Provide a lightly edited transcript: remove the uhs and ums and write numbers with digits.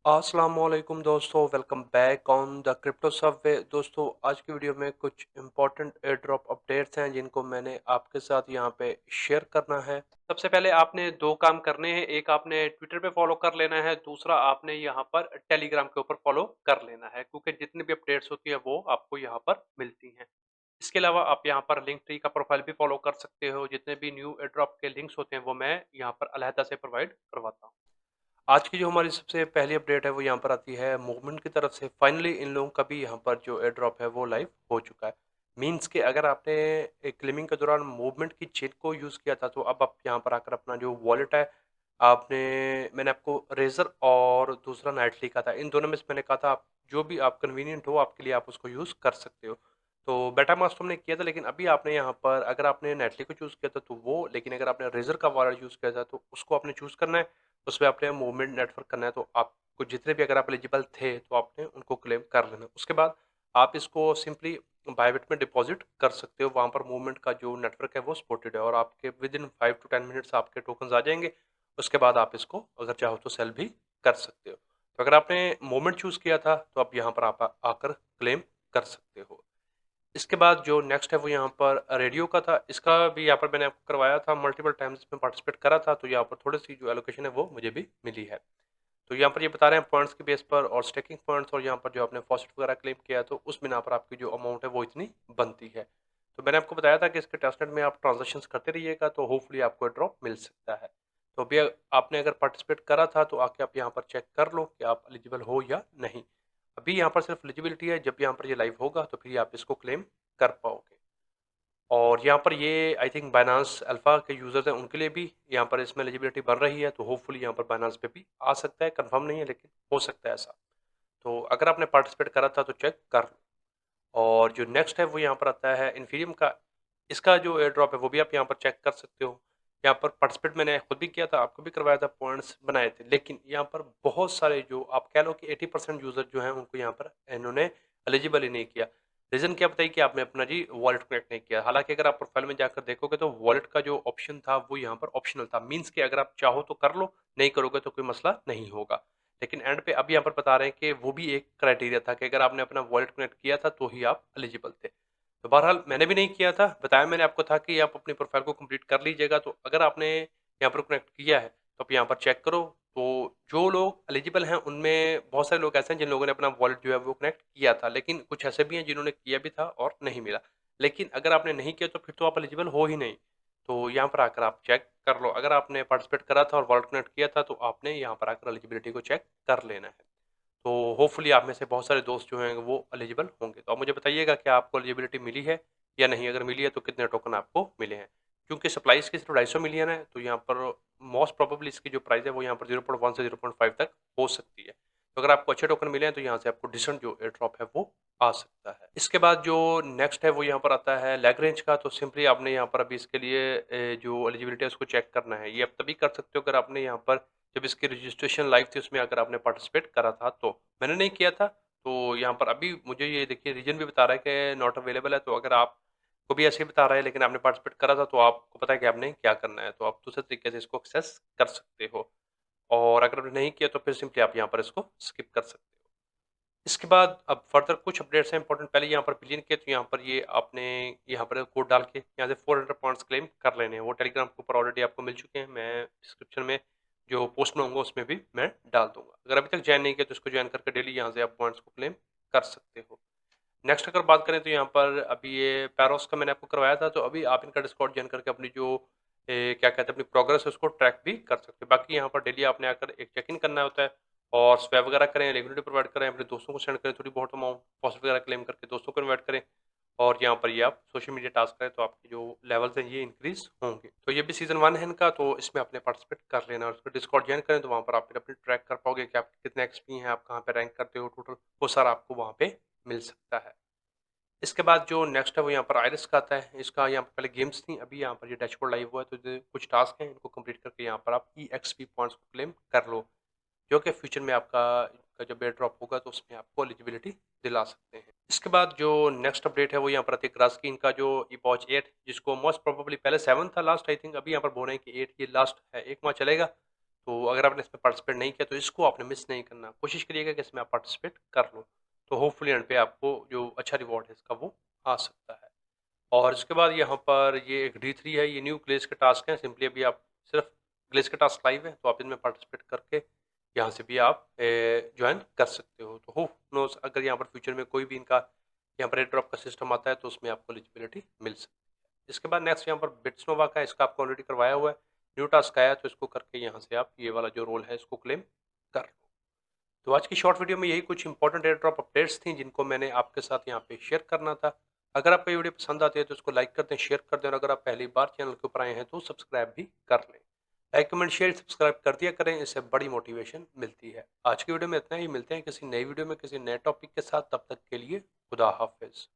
अस्सलामुअलैकुम दोस्तों, welcome back on the crypto Subway. दोस्तों, आज की वीडियो में कुछ इंपॉर्टेंट एयर ड्रॉप अपडेट्स हैं जिनको मैंने आपके साथ यहाँ पे शेयर करना है। सबसे पहले आपने दो काम करने हैं। एक आपने ट्विटर पे फॉलो कर लेना है, दूसरा आपने यहाँ पर टेलीग्राम के ऊपर फॉलो कर लेना है, क्योंकि जितनी भी अपडेट्स होती है वो आपको यहाँ पर मिलती हैं। इसके अलावा आप यहाँ पर लिंक ट्री का प्रोफाइल भी फॉलो कर सकते हो। जितने भी न्यू एयर ड्रॉप के लिंक्स होते हैं वो मैं यहाँ पर अलहदा से प्रोवाइड करवाता हूँ। आज की जो हमारी सबसे पहली अपडेट है वो यहाँ पर आती है मूवमेंट की तरफ से। फाइनली इन लोगों का भी यहाँ पर जो एयर ड्रॉप है वो लाइव हो चुका है। मींस कि अगर आपने एक क्लेमिंग के दौरान मूवमेंट की चेन को यूज़ किया था, तो अब आप यहाँ पर आकर अपना जो वॉलेट है, आपने मैंने आपको रेजर और दूसरा नाइटली कहा था। इन दोनों में से मैंने कहा था आप जो भी आप कन्वीनियंट हो आपके लिए आप उसको यूज़ कर सकते हो। तो बेटा मास्क हमने किया था, लेकिन अभी आपने यहाँ पर अगर आपने नाइटली को चूज़ किया था तो वो, लेकिन अगर आपने रेजर का वॉलेट यूज़ किया था तो उसको आपने चूज़ करना है। उसमें आपने मूवमेंट नेटवर्क करना है, तो आपको जितने भी अगर आप एलिजिबल थे तो आपने उनको क्लेम कर लेना। उसके बाद आप इसको सिंपली बायबिट में डिपॉजिट कर सकते हो। वहाँ पर मूवमेंट का जो नेटवर्क है वो सपोर्टेड है और आपके विद इन 5 to 10 मिनट्स आपके टोकन आ जाएंगे। उसके बाद आप इसको अगर चाहो तो सेल भी कर सकते हो। तो अगर आपने मूवमेंट चूज़ किया था तो आप यहाँ पर आप आकर क्लेम कर सकते हो। इसके बाद जो नेक्स्ट है वो यहाँ पर रेडियो का था। इसका भी यहाँ पर मैंने आपको करवाया था, मल्टीपल टाइम्स इसमें पार्टिसिपेट करा था, तो यहाँ पर थोड़ी सी जो एलोकेशन है वो मुझे भी मिली है। तो यहाँ पर ये बता रहे हैं पॉइंट्स के बेस पर और स्टेकिंग पॉइंट्स, और यहाँ पर जो आपने फॉस्फेट वगैरह क्लेम किया है तो उस बिना पर आपकी जो अमाउंट है वो इतनी बनती है। तो मैंने आपको बताया था कि इसके टेस्टनेट में आप ट्रांजेक्शन्स करते रहिएगा तो होपफुली आपको ड्रॉप मिल सकता है। तो अभी आपने अगर पार्टिसिपेट करा था तो आके आप यहाँ पर चेक कर लो कि आप एलिजिबल हो या नहीं। अभी यहाँ पर सिर्फ एलिजिबिलिटी है, जब यहाँ पर ये लाइव होगा तो फिर आप इसको क्लेम कर पाओगे। और यहाँ पर ये आई थिंक बाइनांस अल्फा के यूज़र्स हैं उनके लिए भी यहाँ पर इसमें एलिजिबिलिटी बन रही है, तो होपफुली यहाँ पर बाइनांस पे भी आ सकता है। कंफर्म नहीं है लेकिन हो सकता है ऐसा। तो अगर आपने पार्टिसिपेट करा था तो चेक कर लो। और जो नेक्स्ट है वो यहाँ पर आता है इन्फीरियम का। इसका जो एयर ड्रॉप है वो भी आप यहाँ पर चेक कर सकते हो। यहाँ पर पार्टिसिपेट मैंने खुद भी किया था, आपको भी करवाया था, पॉइंट्स बनाए थे, लेकिन यहाँ पर बहुत सारे जो आप कह लो कि 80% यूज़र जो हैं उनको यहाँ पर इन्होंने एलिजिबल ही नहीं किया। रीज़न क्या बताइए कि आपने अपना जी वॉलेट कनेक्ट नहीं किया। हालांकि अगर आप प्रोफाइल में जाकर देखोगे तो वॉलेट का जो ऑप्शन था वो यहाँ पर ऑप्शनल था। मीन्स कि अगर आप चाहो तो कर लो, नहीं करोगे तो कोई मसला नहीं होगा। लेकिन एंड पे अब यहाँ पर बता रहे हैं कि वो भी एक क्राइटेरिया था कि अगर आपने अपना वॉलेट कनेक्ट किया था तो ही आप एलिजिबल थे। तो बहरहाल मैंने भी नहीं किया था, बताया मैंने आपको था कि आप अपनी प्रोफाइल को कंप्लीट कर लीजिएगा। तो अगर आपने यहाँ पर कनेक्ट किया है तो आप यहाँ पर चेक करो। तो जो लोग एलिजिबल हैं उनमें बहुत सारे लोग ऐसे हैं जिन लोगों ने अपना वॉलेट जो है वो कनेक्ट किया था, लेकिन कुछ ऐसे भी हैं जिन्होंने किया भी था और नहीं मिला। लेकिन अगर आपने नहीं किया तो फिर तो आप एलिजिबल हो ही नहीं। तो यहाँ पर आकर आप चेक कर लो। अगर आपने पार्टिसिपेट करा था और वॉलेट कनेक्ट किया था तो आपने यहाँ पर आकर एलिजिबिलिटी को चेक कर लेना है। तो होपफुली आप में से बहुत सारे दोस्त जो हैं वो एलिजिबल होंगे। तो आप मुझे बताइएगा कि आपको एलिजिबिलिटी मिली है या नहीं। अगर मिली है तो कितने टोकन आपको मिले हैं। क्योंकि सप्लाई इसकी सिर्फ 250 मिलियन है, तो यहाँ पर मोस्ट प्रोबेबली इसकी जो प्राइस है वो यहाँ पर 0.1 से 0.5 तक हो सकती है। तो अगर आपको अच्छे टोकन मिले हैं तो यहाँ से आपको डिसेंट जो एयर ड्रॉप है वो आ सकता है। इसके बाद जो नेक्स्ट है वो यहाँ पर आता है लैग रेंज का। तो सिंपली आपने यहाँ पर अभी इसके लिए जो एलिजिबिलिटी है उसको चेक करना है। ये आप तभी कर सकते हो अगर आपने यहाँ पर जब इसकी रजिस्ट्रेशन लाइव थी उसमें अगर आपने पार्टिसिपेट करा था। तो मैंने नहीं किया था, तो यहाँ पर अभी मुझे ये देखिए रीजन भी बता रहा है कि नॉट अवेलेबल है। तो अगर आपको भी ऐसे ही बता रहा है लेकिन आपने पार्टिसिपेट करा था तो आपको पता है कि आपने क्या करना है, तो आप दूसरे तरीके से इसको एक्सेस कर सकते हो। और अगर आपने नहीं किया तो फिर सिंपली आप यहाँ पर इसको स्किप कर सकते हो। इसके बाद अब फर्दर कुछ अपडेट्स हैं इंपॉर्टेंट। पहले यहाँ पर बिलियन के, तो यहाँ पर ये आपने यहाँ पर कोड डाल के यहाँ से 400 पॉइंट्स क्लेम कर लेने हैं। वो टेलीग्राम के ऊपर ऑलरेडी आपको मिल चुके हैं। मैं डिस्क्रिप्शन में जो पोस्ट बनाऊंगा उसमें भी मैं डाल दूंगा। अगर अभी तक ज्वाइन नहीं किया तो इसको ज्वाइन करके डेली यहाँ से आप पॉइंट्स को क्लेम कर सकते हो। नेक्स्ट अगर बात करें तो यहाँ पर अभी ये पैरोस का मैंने आपको करवाया था, तो अभी आप इनका डिस्कॉर्ड ज्वाइन करके अपनी जो क्या कहते हैं अपनी प्रोग्रेस है उसको ट्रैक भी कर सकते हैं। बाकी यहाँ पर डेली आपने आकर एक चेक इन करना होता है और स्वैप वगैरह करें, लिक्विडिटी प्रोवाइड करें, अपने दोस्तों को सेंड करें थोड़ी बहुत अमाउंट, पॉजिटिव वगैरह क्लेम करके दोस्तों को इन्वाइट करें। और यहाँ पर ये आप सोशल मीडिया टास्क करें तो आपके जो लेवल्स हैं ये इंक्रीज होंगे। तो ये भी सीजन 1 है इनका, तो इसमें आपने पार्टिसिपेट कर लेना और उसको डिस्कॉर्ड ज्वाइन करें तो वहाँ पर आप फिर अपनी ट्रैक कर पाओगे कि आप कितने एक्सपी हैं, आप कहाँ पे रैंक करते हो टोटल, वो सारा आपको वहाँ पे मिल सकता है। इसके बाद जो नेक्स्ट है वो यहाँ पर आइरिस का आता है। इसका यहाँ पर पहले गेम्स थी, अभी यहाँ पर ये डैशबोर्ड लाइव हुआ है। तो जो कुछ टास्क हैं इनको कंप्लीट करके यहाँ पर आप EXP पॉइंट्स को क्लेम कर लो, जो कि फ्यूचर में आपका जब एयर ड्रॉप होगा तो उसमें आपको एलिजिबिलिटी दिला सकते हैं। इसके बाद जो नेक्स्ट अपडेट है वो यहाँ पर आती है ग्रास्किन का जो ईपॉच 8, जिसको मोस्ट प्रोबेबली पहले 7 था लास्ट आई थिंक, अभी यहाँ पर बोल रहे हैं कि 8 ये लास्ट है, 1 माह चलेगा। तो अगर आपने इसमें पार्टिसिपेट नहीं किया तो इसको आपने मिस नहीं करना, कोशिश करिएगा कि इसमें आप पार्टिसिपेट कर लो, तो होपफुली एंड पे आपको जो अच्छा रिवॉर्ड है इसका वो आ सकता है। और इसके बाद यहाँ पर ये एक D3 है, ये न्यू ग्लेज़ के टास्क हैं, सिंपली अभी आप सिर्फ ग्लेज़ के टास्क लाइव है तो आप इनमें पार्टिसिपेट करके यहाँ से भी आप ज्वाइन कर सकते हो। तो होप नोस अगर यहाँ पर फ्यूचर में कोई भी इनका यहाँ पर एयर ड्रॉप का सिस्टम आता है तो उसमें आपको एलिजिबिलिटी मिल सकती है। इसके बाद नेक्स्ट यहाँ पर बिट्सनोवा का, इसका आपको ऑलरेडी करवाया हुआ है, न्यू टास्क आया तो इसको करके यहाँ से आप ये वाला जो रोल है इसको क्लेम कर लो। तो आज की शॉर्ट वीडियो में यही कुछ इंपॉर्टेंट एयर ड्रॉप अपडेट्स थी जिनको मैंने आपके साथ यहाँ पे शेयर करना था। अगर आपको ये वीडियो पसंद आती है तो इसको लाइक कर दें, शेयर कर दें, और अगर आप पहली बार चैनल के ऊपर आए हैं तो सब्सक्राइब भी कर लें। लाइक कमेंट शेयर सब्सक्राइब कर दिया करें, इससे बड़ी मोटिवेशन मिलती है। आज की वीडियो में इतना ही, मिलते हैं किसी नई वीडियो में किसी नए टॉपिक के साथ, तब तक के लिए खुदा हाफिज।